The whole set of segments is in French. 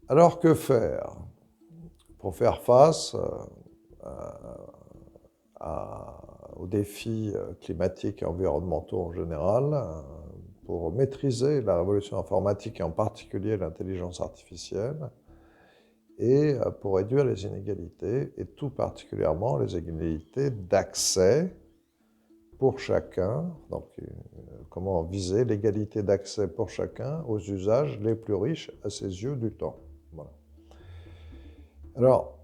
Alors que faire pour faire face aux défis climatiques et environnementaux en général, pour maîtriser la révolution informatique et en particulier l'intelligence artificielle, et pour réduire les inégalités, et tout particulièrement les inégalités d'accès pour chacun, donc comment viser l'égalité d'accès pour chacun aux usages les plus riches à ses yeux du temps. Voilà. Alors,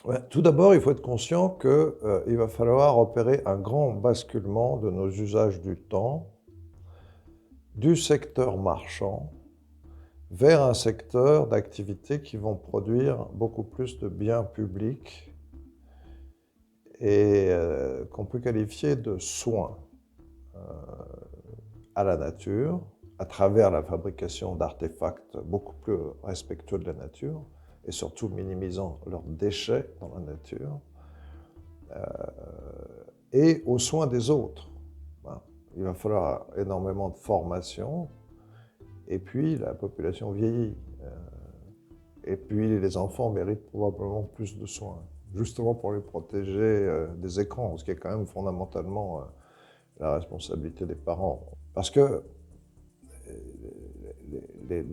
ouais, tout d'abord, il faut être conscient qu'il va falloir opérer un grand basculement de nos usages du temps, du secteur marchand, vers un secteur d'activités qui vont produire beaucoup plus de biens publics et qu'on peut qualifier de soins à la nature, à travers la fabrication d'artefacts beaucoup plus respectueux de la nature, et surtout minimisant leurs déchets dans la nature, et aux soins des autres. Il va falloir énormément de formation, et puis la population vieillit. Et puis les enfants méritent probablement plus de soins, justement pour les protéger des écrans, ce qui est quand même fondamentalement la responsabilité des parents. Parce que les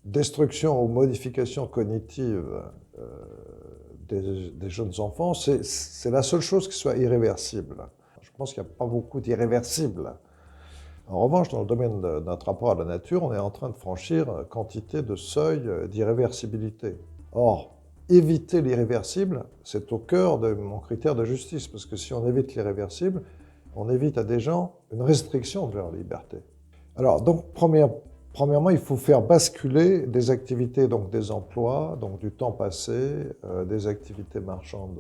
destructions ou modifications cognitives des jeunes enfants, c'est la seule chose qui soit irréversible. Je pense qu'il n'y a pas beaucoup d'irréversibles. En revanche, dans le domaine de notre rapport à la nature, on est en train de franchir quantité de seuils d'irréversibilité. Or, éviter l'irréversible, c'est au cœur de mon critère de justice, parce que si on évite l'irréversible, on évite à des gens une restriction de leur liberté. Alors, donc, premièrement, il faut faire basculer des activités, donc des emplois, donc du temps passé, des activités marchandes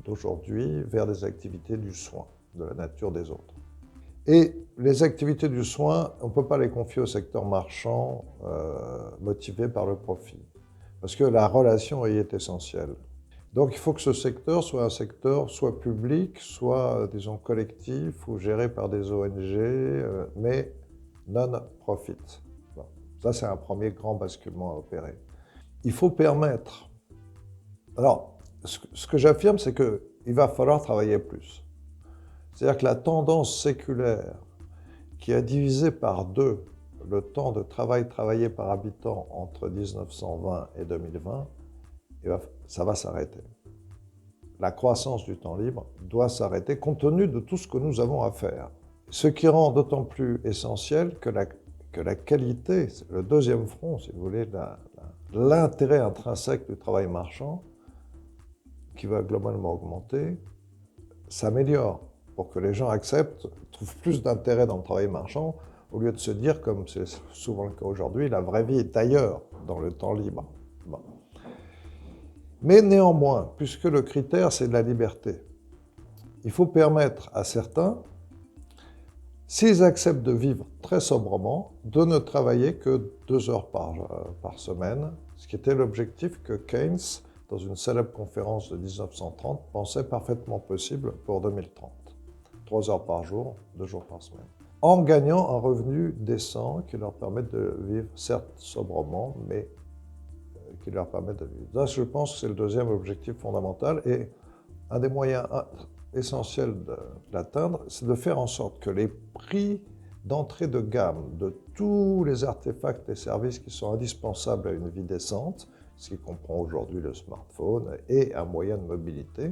d'aujourd'hui, vers des activités du soin, de la nature des autres. Et les activités du soin, on ne peut pas les confier au secteur marchand motivé par le profit, parce que la relation y est essentielle. Donc il faut que ce secteur soit un secteur soit public, soit, disons, collectif ou géré par des ONG, mais non-profit. Bon. Ça, c'est un premier grand basculement à opérer. Il faut permettre... Alors, ce que j'affirme, c'est qu'il va falloir travailler plus. C'est-à-dire que la tendance séculaire qui a divisé par 2 le temps de travail travaillé par habitant entre 1920 et 2020, ça va s'arrêter. La croissance du temps libre doit s'arrêter compte tenu de tout ce que nous avons à faire. Ce qui rend d'autant plus essentiel que la qualité, c'est le deuxième front, si vous voulez, l'intérêt intrinsèque du travail marchand, qui va globalement augmenter, s'améliore pour que les gens acceptent, trouvent plus d'intérêt dans le travail marchand, au lieu de se dire, comme c'est souvent le cas aujourd'hui, la vraie vie est ailleurs, dans le temps libre. Bon. Mais néanmoins, puisque le critère, c'est de la liberté, il faut permettre à certains, s'ils acceptent de vivre très sobrement, de ne travailler que 2 heures par semaine, ce qui était l'objectif que Keynes, dans une célèbre conférence de 1930, pensait parfaitement possible pour 2030. 3 heures par jour, 2 jours par semaine. En gagnant un revenu décent qui leur permette de vivre, certes sobrement, mais qui leur permette de vivre. Là, je pense que c'est le deuxième objectif fondamental, et un des moyens essentiels de l'atteindre, c'est de faire en sorte que les prix d'entrée de gamme de tous les artefacts et services qui sont indispensables à une vie décente, ce qui comprend aujourd'hui le smartphone et un moyen de mobilité,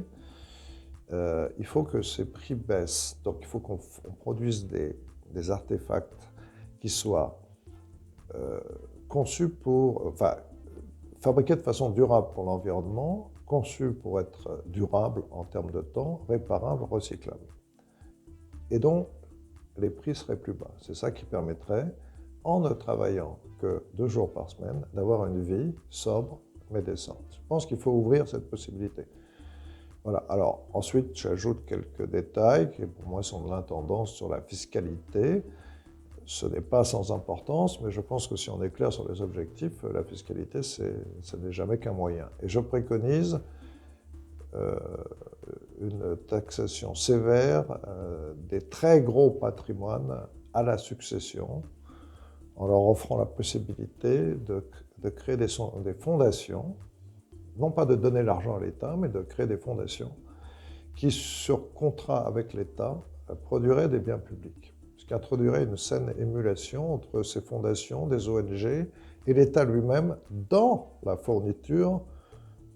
il faut que ces prix baissent. Donc il faut qu'on produise des artefacts qui soient conçus pour, fabriqués de façon durable pour l'environnement, conçus pour être durables en termes de temps, réparables, recyclables. Et donc, les prix seraient plus bas. C'est ça qui permettrait, en ne travaillant que 2 jours par semaine, d'avoir une vie sobre mais décente. Je pense qu'il faut ouvrir cette possibilité. Voilà. Alors, ensuite, j'ajoute quelques détails qui, pour moi, sont de l'intendance sur la fiscalité. Ce n'est pas sans importance, mais je pense que si on est clair sur les objectifs, la fiscalité, ce n'est jamais qu'un moyen. Et je préconise une taxation sévère des très gros patrimoines à la succession en leur offrant la possibilité de créer des fondations, non pas de donner l'argent à l'État, mais de créer des fondations qui, sur contrat avec l'État, produiraient des biens publics. Ce qui introduirait une saine émulation entre ces fondations, des ONG et l'État lui-même dans la fourniture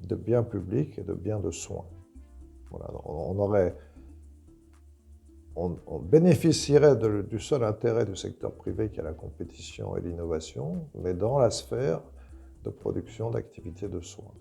de biens publics et de biens de soins. Voilà, on bénéficierait du seul intérêt du secteur privé qui est la compétition et l'innovation, mais dans la sphère de production d'activités de soins.